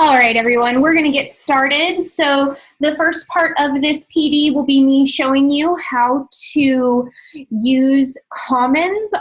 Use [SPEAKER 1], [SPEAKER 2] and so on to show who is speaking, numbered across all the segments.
[SPEAKER 1] All right, everyone, we're going to get started. So the first part of this PD will be me showing you how to use Commons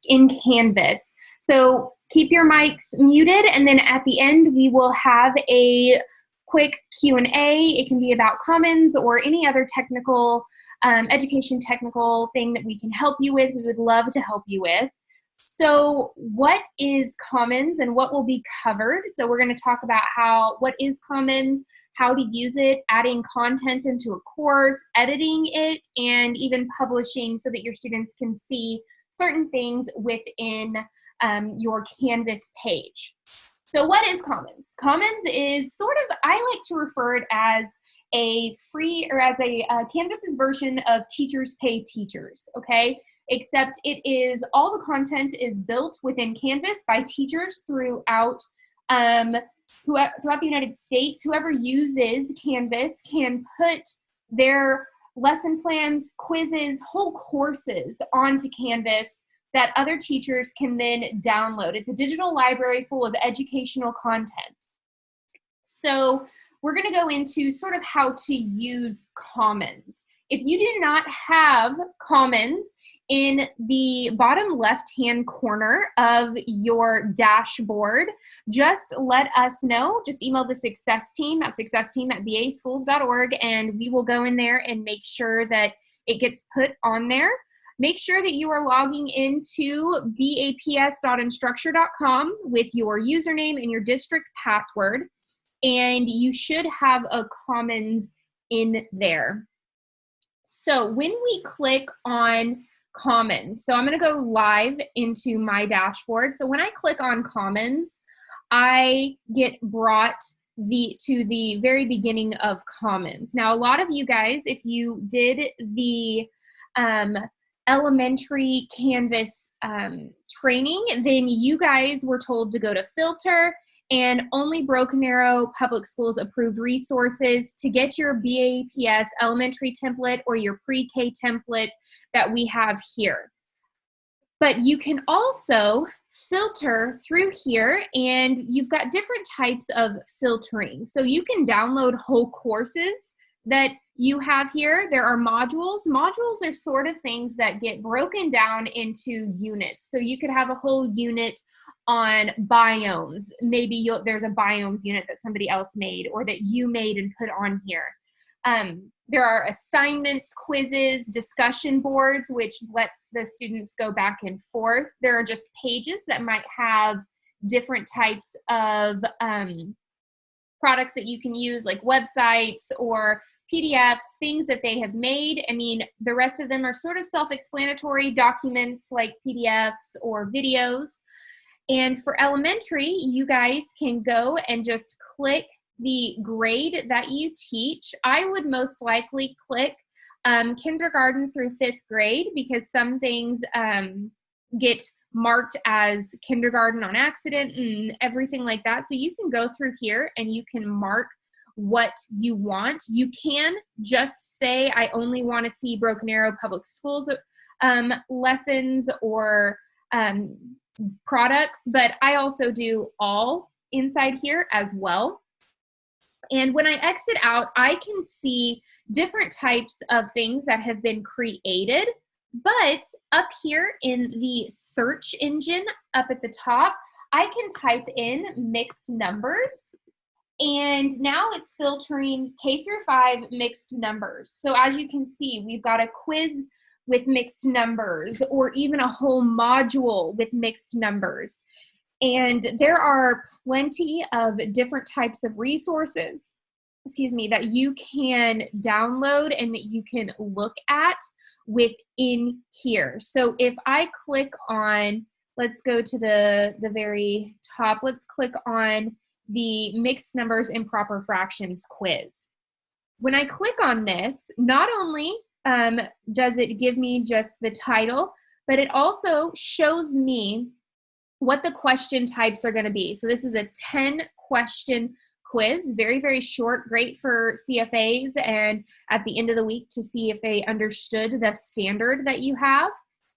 [SPEAKER 1] in Canvas. So keep your mics muted, and then at the end we will have a quick Q&A. It can be about Commons or any other technical, education technical thing that we can help you with. We would love to help you with. So what is Commons and what will be covered? So we're going to talk about what is Commons, how to use it, adding content into a course, editing it, and even publishing so that your students can see certain things within your Canvas page. So what is Commons? Commons is I like to refer it as a free, or as a Canvas's version of Teachers Pay Teachers, okay? Except all the content is built within Canvas by teachers throughout the United States. Whoever uses Canvas can put their lesson plans, quizzes, whole courses onto Canvas that other teachers can then download. It's a digital library full of educational content. So we're going to go into sort of how to use Commons. If you do not have Commons in the bottom left-hand corner of your dashboard, just let us know. Just email the success team at successteam@vaschools.org, and we will go in there and make sure that it gets put on there. Make sure that you are logging into baps.instructure.com with your username and your district password, and you should have a Commons in there. So when we click on Commons, so I'm going to go live into my dashboard. So when I click on Commons, I get brought to the very beginning of Commons. Now, a lot of you guys, if you did the elementary Canvas training, then you guys were told to go to Filter and only Broken Arrow Public Schools approved resources to get your BAPS elementary template or your pre-K template that we have here. But you can also filter through here, and you've got different types of filtering. So you can download whole courses that you have here. There are modules. Modules are sort of things that get broken down into units. So you could have a whole unit on biomes. Maybe there's a biomes unit that somebody else made or that you made and put on here. There are assignments, quizzes, discussion boards, which lets the students go back and forth. There are just pages that might have different types of products that you can use, like websites or PDFs, things that they have made. I mean, the rest of them are sort of self-explanatory documents like PDFs or videos. And for elementary, you guys can go and just click the grade that you teach. I would most likely click kindergarten through 5th grade, because some things get marked as kindergarten on accident and everything like that. So you can go through here and you can mark what you want. You can just say, I only want to see Broken Arrow Public Schools lessons or products, but I also do all inside here as well. And when I exit out, I can see different types of things that have been created. But up here in the search engine up at the top, I can type in mixed numbers, and now it's filtering K through 5 mixed numbers. So as you can see, we've got a quiz with mixed numbers, or even a whole module with mixed numbers. And there are plenty of different types of resources, that you can download and that you can look at within here. So if I click on, let's go to the very top, let's click on the mixed numbers improper fractions quiz. When I click on this, not only does it give me just the title, but it also shows me what the question types are going to be. So this is a 10-question quiz, very, very short, great for CFAs and at the end of the week to see if they understood the standard that you have.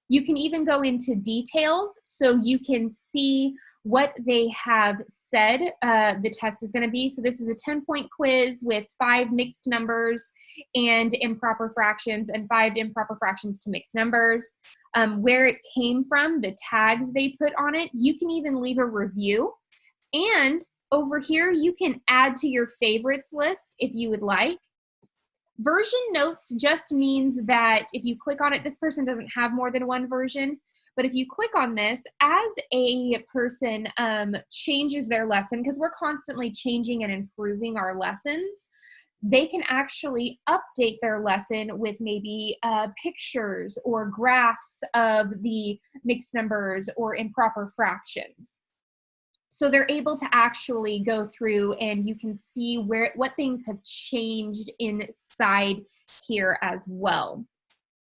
[SPEAKER 1] You can even go into details, so you can see what they have said the test is going to be. So this is a 10-point quiz with 5 mixed numbers and improper fractions and 5 improper fractions to mixed numbers. Where it came from, the tags they put on it. You can even leave a review. And over here, you can add to your favorites list if you would like. Version notes just means that if you click on it, this person doesn't have more than one version, but if you click on this, as a person changes their lesson, because we're constantly changing and improving our lessons, they can actually update their lesson with maybe pictures or graphs of the mixed numbers or improper fractions. So they're able to actually go through and you can see what things have changed inside here as well.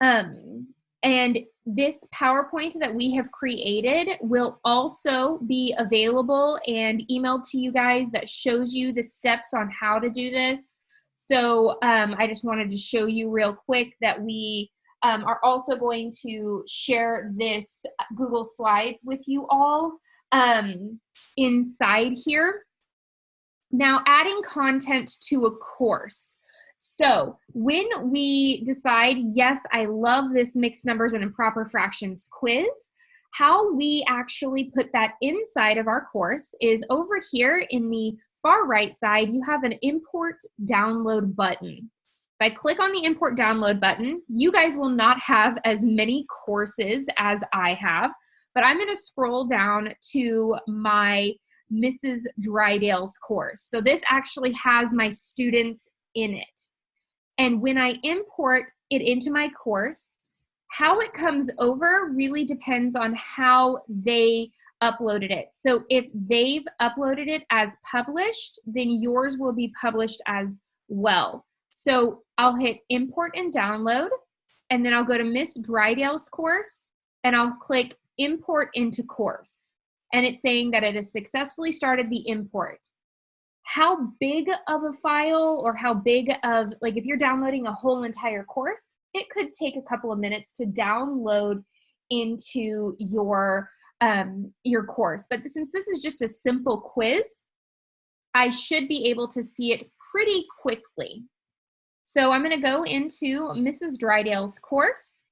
[SPEAKER 1] And this PowerPoint that we have created will also be available and emailed to you guys that shows you the steps on how to do this. So I just wanted to show you real quick that we are also going to share this Google Slides with you all inside here. Now, adding content to a course. So when we decide, yes, I love this mixed numbers and improper fractions quiz, how we actually put that inside of our course is over here in the far right side, you have an import download button. If I click on the import download button, you guys will not have as many courses as I have, but I'm going to scroll down to my Mrs. Drydale's course. So this actually has my students in it. And when I import it into my course, how it comes over really depends on how they uploaded it. So if they've uploaded it as published, then yours will be published as well. So I'll hit import and download, and then I'll go to Miss Drydale's course, and I'll click import into course. And it's saying that it has successfully started the import. How big of a file or how big of, like if you're downloading a whole entire course, it could take a couple of minutes to download into your course. But since this is just a simple quiz, I should be able to see it pretty quickly. So I'm going to go into Mrs. Drydale's course,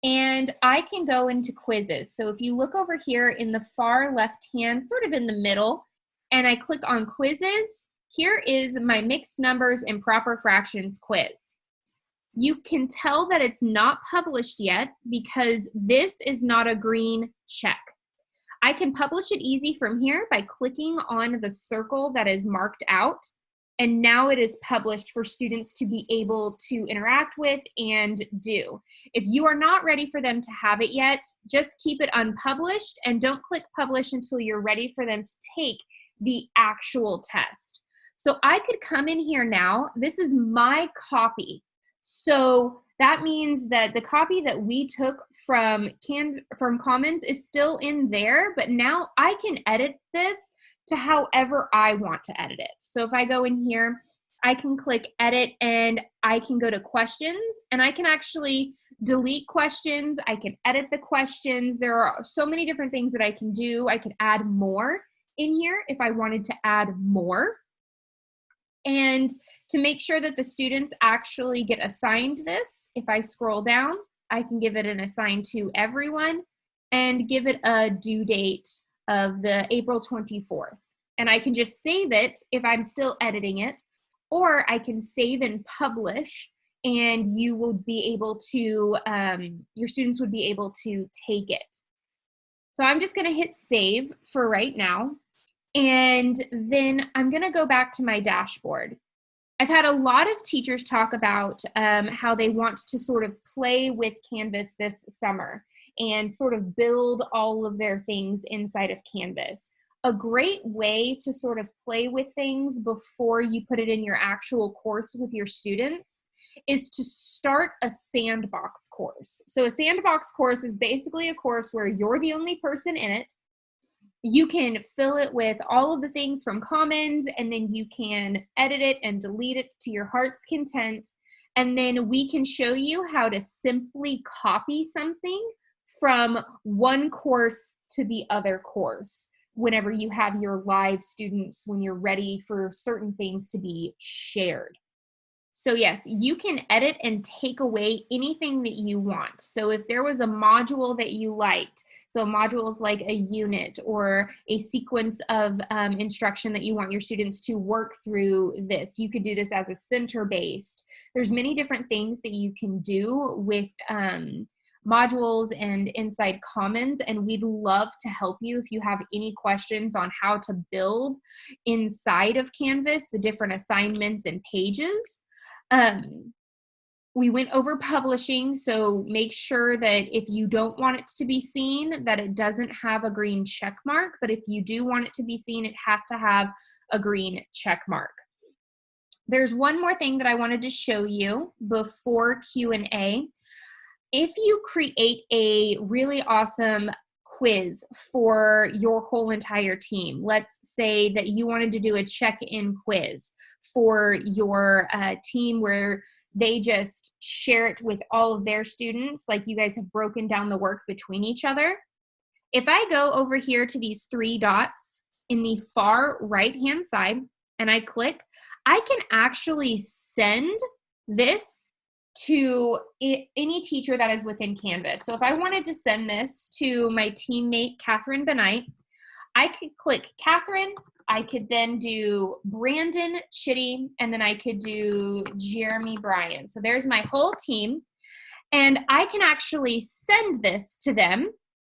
[SPEAKER 1] and I can go into quizzes. So if you look over here in the far left hand, sort of in the middle, and I click on quizzes, here is my mixed numbers improper fractions quiz. You can tell that it's not published yet because this is not a green check. I can publish it easy from here by clicking on the circle that is marked out, and now it is published for students to be able to interact with and do. If you are not ready for them to have it yet, just keep it unpublished and don't click publish until you're ready for them to take the actual test. So I could come in here now. This is my copy. So that means that the copy that we took from Commons is still in there, but now I can edit this to however I want to edit it. So if I go in here, I can click edit and I can go to questions, and I can actually delete questions. I can edit the questions. There are so many different things that I can do. I can add more in here if I wanted to add more. And to make sure that the students actually get assigned this, if I scroll down, I can give it an assign to everyone and give it a due date of the April 24th. And I can just save it if I'm still editing it, or I can save and publish, and you will be able to, your students would be able to take it. So I'm just gonna hit save for right now. And then I'm gonna go back to my dashboard. I've had a lot of teachers talk about how they want to sort of play with Canvas this summer and sort of build all of their things inside of Canvas. A great way to sort of play with things before you put it in your actual course with your students is to start a sandbox course. So a sandbox course is basically a course where you're the only person in it. You can fill it with all of the things from Commons, and then you can edit it and delete it to your heart's content. And then we can show you how to simply copy something from one course to the other course. whenever you have your live students, when you're ready for certain things to be shared. So yes, you can edit and take away anything that you want. So if there was a module that you liked, so a module is like a unit or a sequence of instruction that you want your students to work through this, you could do this as a center-based. There's many different things that you can do with modules and inside Commons, and we'd love to help you if you have any questions on how to build inside of Canvas the different assignments and pages. We went over publishing, so make sure that if you don't want it to be seen, that it doesn't have a green check mark, but if you do want it to be seen, it has to have a green check mark. There's one more thing that I wanted to show you before Q&A. If you create a really awesome quiz for your whole entire team, let's say that you wanted to do a check-in quiz for your team where they just share it with all of their students, like you guys have broken down the work between each other. If I go over here to these 3 dots in the far right-hand side and I click, I can actually send this to any teacher that is within Canvas. So if I wanted to send this to my teammate, Catherine Benight, I could click Catherine, I could then do Brandon Chitty, and then I could do Jeremy Bryan. So there's my whole team, and I can actually send this to them,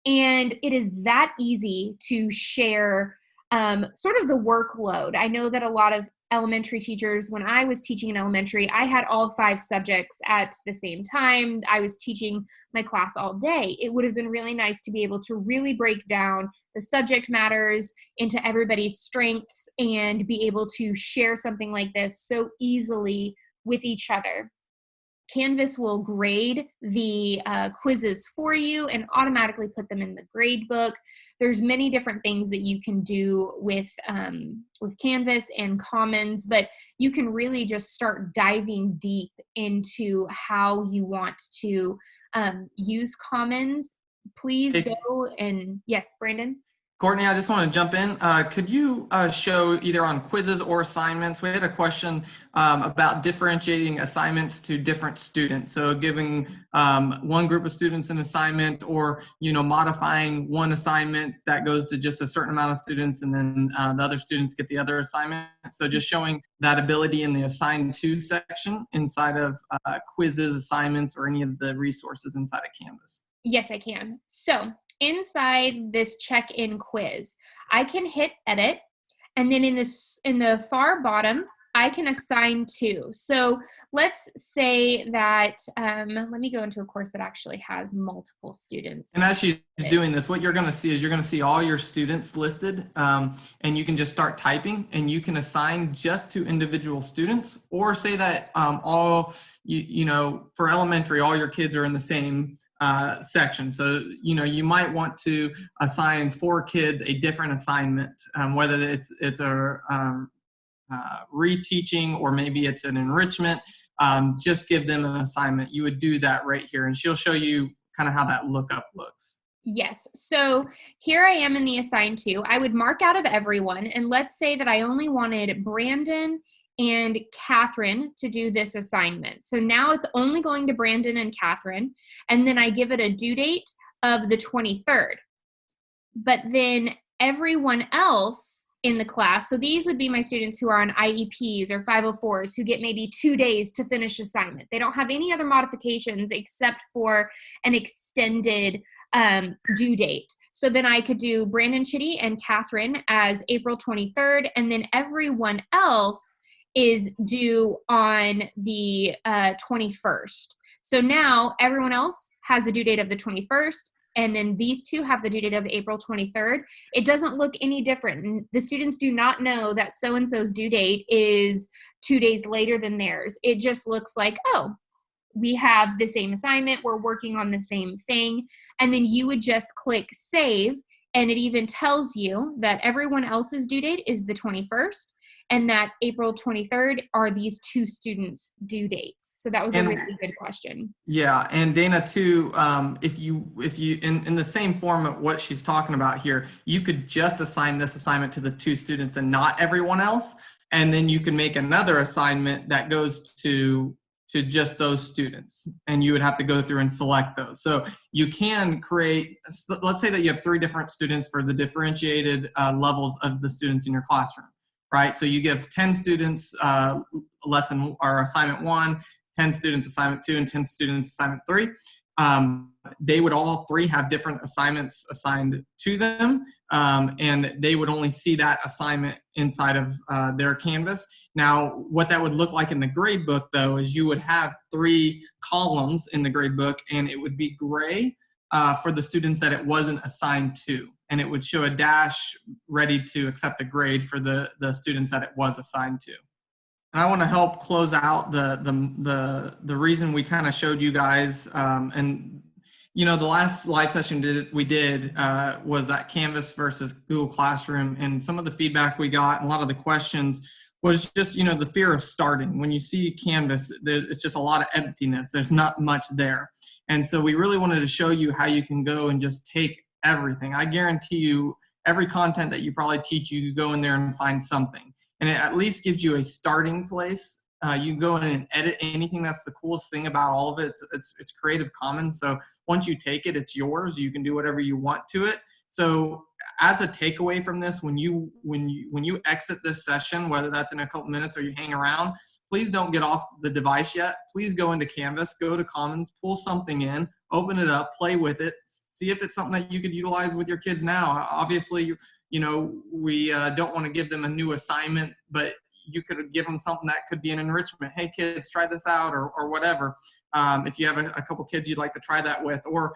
[SPEAKER 1] and it is that easy to share sort of the workload. I know that a lot of elementary teachers, when I was teaching in elementary, I had all 5 subjects at the same time. I was teaching my class all day. It would have been really nice to be able to really break down the subject matters into everybody's strengths and be able to share something like this so easily with each other. Canvas will grade the quizzes for you and automatically put them in the grade book. There's many different things that you can do with Canvas and Commons, but you can really just start diving deep into how you want to use Commons. Please go and, yes, Brandon?
[SPEAKER 2] Courtney, I just want to jump in. Could you show either on quizzes or assignments? We had a question about differentiating assignments to different students. So giving one group of students an assignment, or modifying one assignment that goes to just a certain amount of students, and then the other students get the other assignment. So just showing that ability in the assigned to section inside of quizzes, assignments, or any of the resources inside of Canvas.
[SPEAKER 1] Yes, I can. So inside this check-in quiz, I can hit edit, and then in the far bottom, I can assign to. So let's say that, let me go into a course that actually has multiple students.
[SPEAKER 2] And as she's doing this, what you're going to see is you're going to see all your students listed, and you can just start typing, and you can assign just to individual students, or say that for elementary, all your kids are in the same section. So, you might want to assign 4 kids a different assignment, whether it's a reteaching or maybe it's an enrichment. Just give them an assignment. You would do that right here, and she'll show you kind of how that lookup looks.
[SPEAKER 1] Yes. So here I am in the assign to. I would mark out of everyone, and let's say that I only wanted Brandon and Catherine to do this assignment. So now it's only going to Brandon and Catherine, and then I give it a due date of the 23rd. But then everyone else in the class, so these would be my students who are on IEPs or 504s who get maybe 2 days to finish assignment. They don't have any other modifications except for an extended due date. So then I could do Brandon Chitty and Catherine as April 23rd, and then everyone else is due on the 21st. So now everyone else has a due date of the 21st, and then these 2 have the due date of April 23rd. It doesn't look any different. The students do not know that so-and-so's due date is 2 days later than theirs. It just looks like, oh, we have the same assignment, we're working on the same thing, and then you would just click save And it even tells you that everyone else's due date is the 21st and that April 23rd are these 2 students' due dates. So that was a
[SPEAKER 2] And
[SPEAKER 1] really good question.
[SPEAKER 2] yeah, and Dana too, if you in the same form of what she's talking about here, you could just assign this assignment to the 2 students and not everyone else. And then you can make another assignment that goes to just those students, and you would have to go through and select those. So you can create, let's say that you have 3 different students for the differentiated levels of the students in your classroom, right? So you give 10 students lesson or assignment 1, 10 students assignment 2, and 10 students assignment 3. They would all 3 have different assignments assigned to them, and they would only see that assignment inside of their Canvas. Now, what that would look like in the grade book, though, is you would have 3 columns in the grade book, and it would be gray for the students that it wasn't assigned to, and it would show a dash ready to accept a grade for the students that it was assigned to. And I want to help close out the reason we kind of showed you guys, and the last live session we did was that Canvas versus Google Classroom, and some of the feedback we got and a lot of the questions was just the fear of starting. When you see Canvas, it's just a lot of emptiness. There's not much there, and so we really wanted to show you how you can go and just take everything. I guarantee you, every content that you probably teach, you go in there and find something. And it at least gives you a starting place. You can go in and edit anything. That's the coolest thing about all of it. It's Creative Commons. So once you take it, it's yours. You can do whatever you want to it. So as a takeaway from this, when you exit this session, whether that's in a couple minutes or you hang around, please don't get off the device yet. Please go into Canvas, go to Commons, pull something in, open it up, play with it, see if it's something that you could utilize with your kids now. Obviously, we don't want to give them a new assignment, but you could give them something that could be an enrichment. Hey, kids, try this out, or whatever. If you have a couple kids you'd like to try that with, or,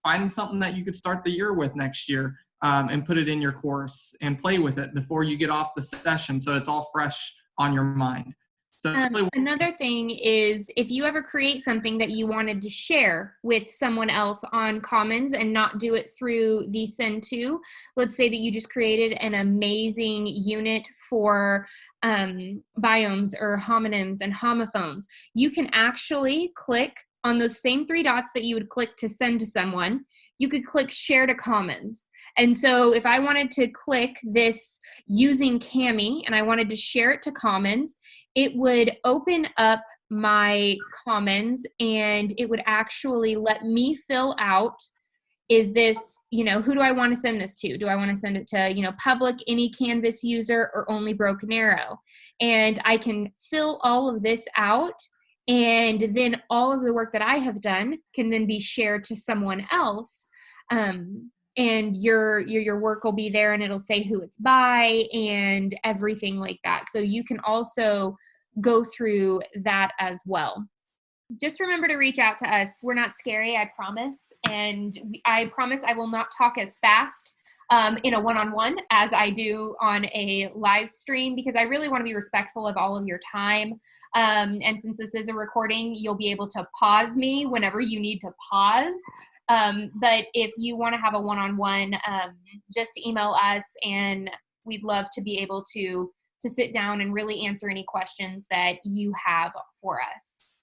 [SPEAKER 2] find something that you could start the year with next year, and put it in your course and play with it before you get off the session, so it's all fresh on your mind. So
[SPEAKER 1] another thing is, if you ever create something that you wanted to share with someone else on Commons and not do it through the Send To, let's say that you just created an amazing unit for biomes or homonyms and homophones, you can actually click on those same 3 dots that you would click to send to someone. You could click Share to Commons. And so if I wanted to click this using Kami and I wanted to share it to Commons, it would open up my Commons and it would actually let me fill out, is this, who do I want to send this to? Do I want to send it to, public, any Canvas user, or only Broken Arrow? And I can fill all of this out, and then all of the work that I have done can then be shared to someone else. And your work will be there, and it'll say who it's by and everything like that. So you can also go through that as well. Just remember to reach out to us. We're not scary, I promise. And I promise I will not talk as fast in a one-on-one as I do on a live stream, because I really want to be respectful of all of your time. And since this is a recording, you'll be able to pause me whenever you need to pause. But if you want to have a one-on-one, just email us, and we'd love to be able to sit down and really answer any questions that you have for us.